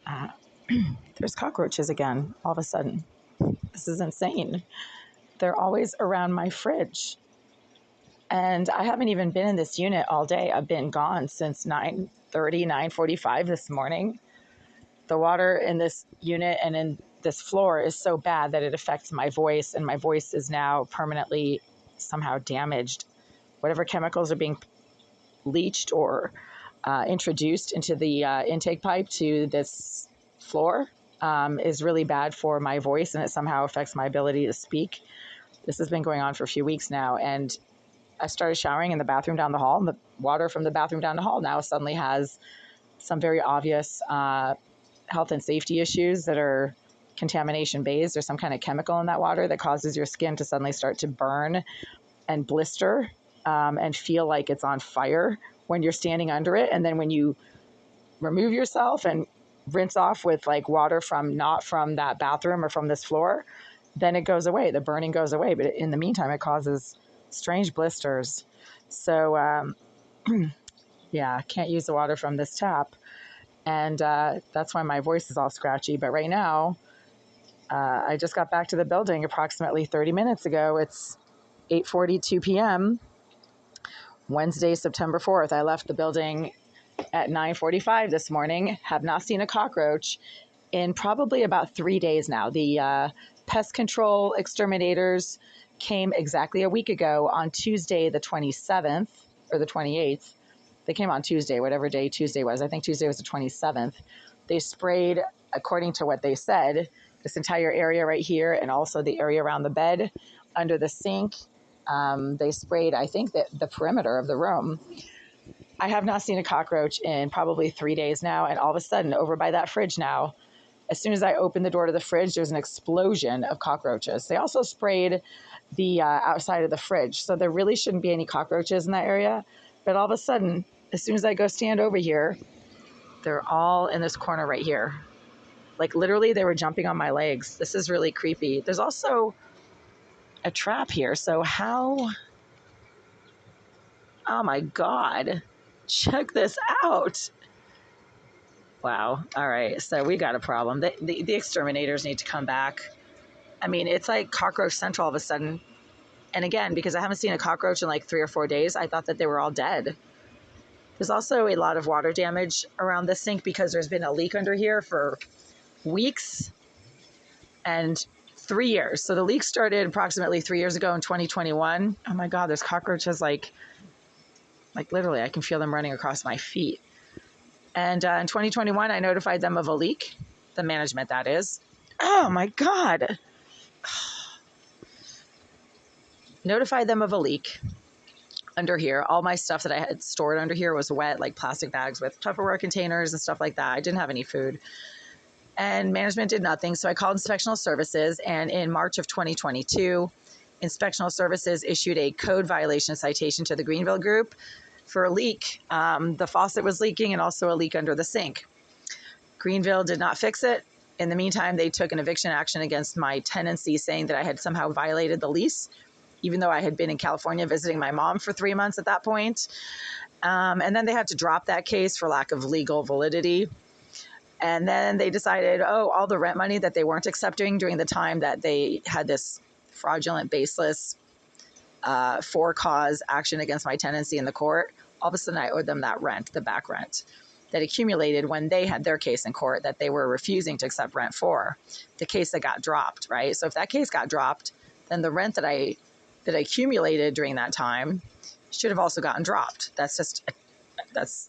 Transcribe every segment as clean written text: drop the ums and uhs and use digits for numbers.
uh, there's cockroaches again all of a sudden. This is insane. They're always around my fridge. And I haven't even been in this unit all day. I've been gone since 9:30, 9:45 this morning. The water in this unit and in this floor is so bad that it affects my voice, and my voice is now permanently somehow damaged. Whatever chemicals are being leached or introduced into the intake pipe to this floor is really bad for my voice, and it somehow affects my ability to speak. This has been going on for a few weeks now, and I started showering in the bathroom down the hall, and the water from the bathroom down the hall now suddenly has some very obvious health and safety issues that are contamination based. There's some kind of chemical in that water that causes your skin to suddenly start to burn and blister and feel like it's on fire when you're standing under it. And then when you remove yourself and rinse off with like water from not from that bathroom or from this floor, then it goes away. The burning goes away. But in the meantime, it causes strange blisters. So yeah, can't use the water from this tap. And that's why my voice is all scratchy. But right now, I just got back to the building approximately 30 minutes ago. It's 8:42 p.m. Wednesday, September 4th. I left the building at 9:45 this morning. Have not seen a cockroach in probably about 3 days now. The pest control exterminators came exactly a week ago on Tuesday, the 27th or the 28th. They came on Tuesday, whatever day Tuesday was. I think Tuesday was the 27th. They sprayed, according to what they said, this entire area right here and also the area around the bed, under the sink. They sprayed, I think, the perimeter of the room. I have not seen a cockroach in probably 3 days now. And all of a sudden, over by that fridge now, as soon as I open the door to the fridge, there's an explosion of cockroaches. They also sprayed the outside of the fridge. So there really shouldn't be any cockroaches in that area. But all of a sudden, as soon as I go stand over here, they're all in this corner right here. Like literally they were jumping on my legs. This is really creepy. There's also a trap here. So how, oh my God, check this out. Wow. All right. So we got a problem. The exterminators need to come back. I mean, it's like cockroach central all of a sudden. And again, because I haven't seen a cockroach in like 3 or 4 days, I thought that they were all dead. There's also a lot of water damage around the sink because there's been a leak under here for weeks and 3 years. So the leak started approximately 3 years ago in 2021. Oh my God, there's cockroaches like literally, I can feel them running across my feet. And in 2021, I notified them of a leak, the management that is. Oh my God. Notified them of a leak under here. All my stuff that I had stored under here was wet, like plastic bags with Tupperware containers and stuff like that. I didn't have any food. And management did nothing. So I called Inspectional Services. And in March of 2022, Inspectional Services issued a code violation citation to the Greenville Group for a leak. The faucet was leaking and also a leak under the sink. Greenville did not fix it. In the meantime, they took an eviction action against my tenancy, saying that I had somehow violated the lease, even though I had been in California visiting my mom for 3 months at that point. And then they had to drop that case for lack of legal validity. And then they decided, all the rent money that they weren't accepting during the time that they had this fraudulent, baseless, for-cause action against my tenancy in the court, all of a sudden I owed them that rent, the back rent, that accumulated when they had their case in court that they were refusing to accept rent for, the case that got dropped, right? So if that case got dropped, then the rent that I accumulated during that time should have also gotten dropped. That's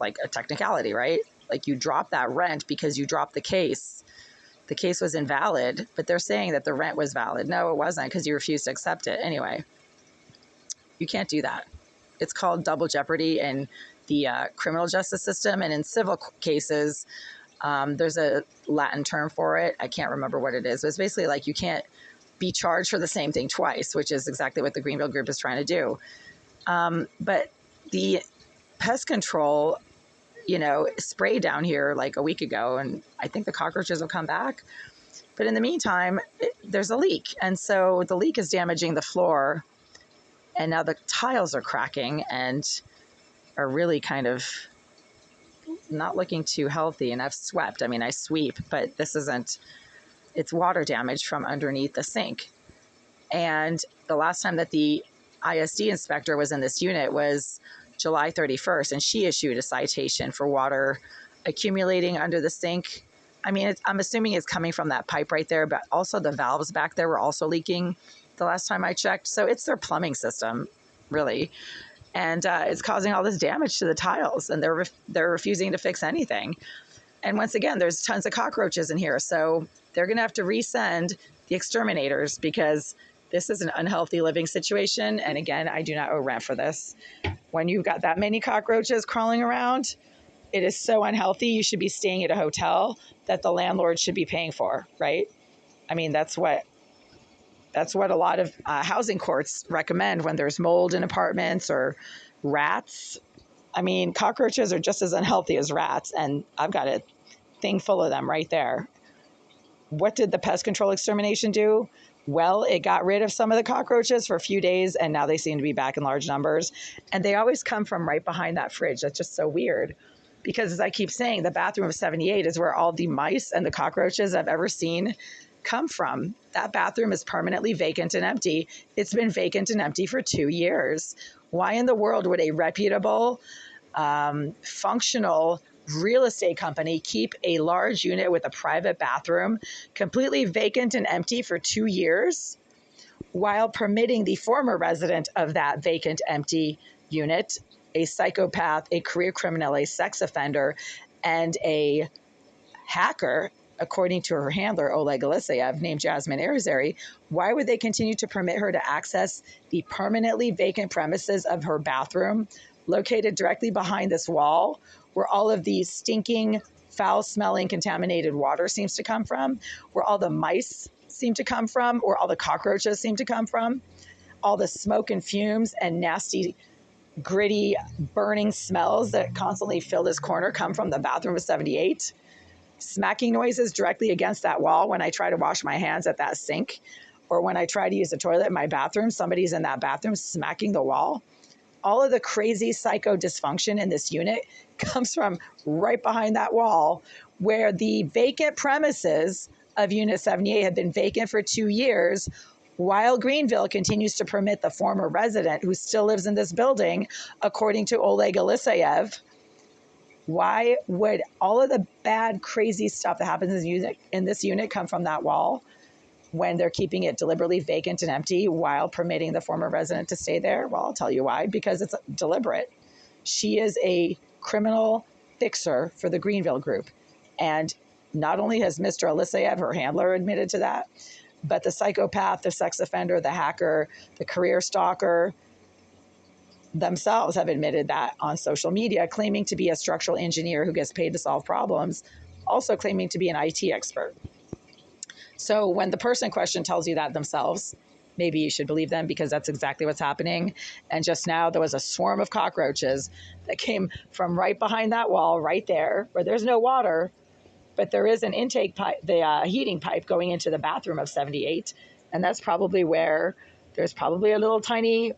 like a technicality, right? Like you drop that rent because you dropped the case. The case was invalid, but they're saying that the rent was valid. No, it wasn't, because you refused to accept it. Anyway, you can't do that. It's called double jeopardy in the criminal justice system. And in civil cases, there's a Latin term for it. I can't remember what it is. But it's basically like you can't be charged for the same thing twice, which is exactly what the Greenville Group is trying to do. But the pest control, sprayed down here like a week ago, and I think the cockroaches will come back. But in the meantime, there's a leak. And so the leak is damaging the floor. And now the tiles are cracking and are really kind of not looking too healthy. And I've swept. I mean, I sweep, but this isn't, it's water damage from underneath the sink. And the last time that the ISD inspector was in this unit was July 31st, and she issued a citation for water accumulating under the sink. I mean, I'm assuming it's coming from that pipe right there, but also the valves back there were also leaking the last time I checked. So it's their plumbing system, really. And it's causing all this damage to the tiles, and they're refusing to fix anything. And once again, there's tons of cockroaches in here. So they're going to have to resend the exterminators because this is an unhealthy living situation. And again, I do not owe rent for this. When you've got that many cockroaches crawling around, it is so unhealthy. You should be staying at a hotel that the landlord should be paying for, right? I mean, that's what a lot of housing courts recommend when there's mold in apartments or rats. I mean, cockroaches are just as unhealthy as rats, and I've got a thing full of them right there. What did the pest control extermination do? Well, it got rid of some of the cockroaches for a few days, and now they seem to be back in large numbers. And they always come from right behind that fridge. That's just so weird. Because as I keep saying, the bathroom of 78 is where all the mice and the cockroaches I've ever seen come from. That bathroom is permanently vacant and empty. It's been vacant and empty for 2 years. Why in the world would a reputable, functional real estate company keep a large unit with a private bathroom completely vacant and empty for 2 years while permitting the former resident of that vacant, empty unit, a psychopath, a career criminal, a sex offender, and a hacker, according to her handler, Oleg Eliseyev, named Jasmine Arizari, why would they continue to permit her to access the permanently vacant premises of her bathroom, located directly behind this wall, where all of the stinking, foul-smelling, contaminated water seems to come from, where all the mice seem to come from, where all the cockroaches seem to come from, all the smoke and fumes and nasty, gritty, burning smells that constantly fill this corner come from the bathroom of 78. Smacking noises directly against that wall when I try to wash my hands at that sink, or when I try to use the toilet in my bathroom, somebody's in that bathroom smacking the wall. All of the crazy psycho dysfunction in this unit comes from right behind that wall, where the vacant premises of Unit 78 have been vacant for 2 years, while Greenville continues to permit the former resident who still lives in this building, according to Oleg Eliseyev. Why would all of the bad, crazy stuff that happens in this unit come from that wall when they're keeping it deliberately vacant and empty while permitting the former resident to stay there? Well, I'll tell you why. Because it's deliberate. She is a criminal fixer for the Greenville group. And not only has Mr. Eliseyev, her handler, admitted to that, but the psychopath, the sex offender, the hacker, the career stalker themselves have admitted that on social media, claiming to be a structural engineer who gets paid to solve problems, also claiming to be an IT expert. So when the person in question tells you that themselves, maybe you should believe them, because that's exactly what's happening. And just now there was a swarm of cockroaches that came from right behind that wall right there, where there's no water, but there is an intake pipe, the heating pipe going into the bathroom of 78. And that's probably where there's probably a little tiny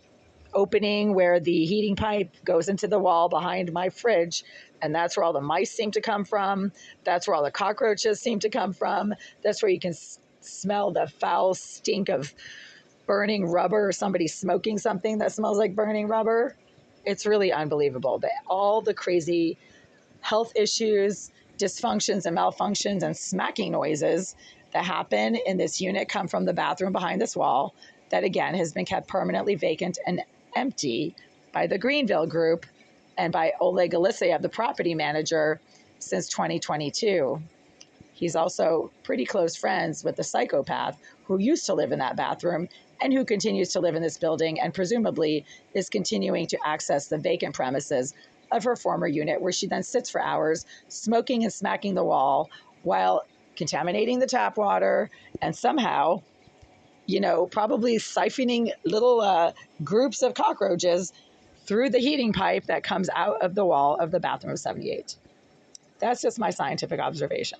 opening where the heating pipe goes into the wall behind my fridge. And that's where all the mice seem to come from. That's where all the cockroaches seem to come from. That's where you can smell the foul stink of burning rubber, or somebody smoking something that smells like burning rubber. It's really unbelievable that all the crazy health issues, dysfunctions and malfunctions and smacking noises that happen in this unit come from the bathroom behind this wall that, again, has been kept permanently vacant and empty by the Greenville group and by Oleg Eliseyev, the property manager, since 2022. He's also pretty close friends with the psychopath who used to live in that bathroom and who continues to live in this building and presumably is continuing to access the vacant premises of her former unit, where she then sits for hours smoking and smacking the wall while contaminating the tap water and somehow, probably siphoning little groups of cockroaches through the heating pipe that comes out of the wall of the bathroom of 78. That's just my scientific observation.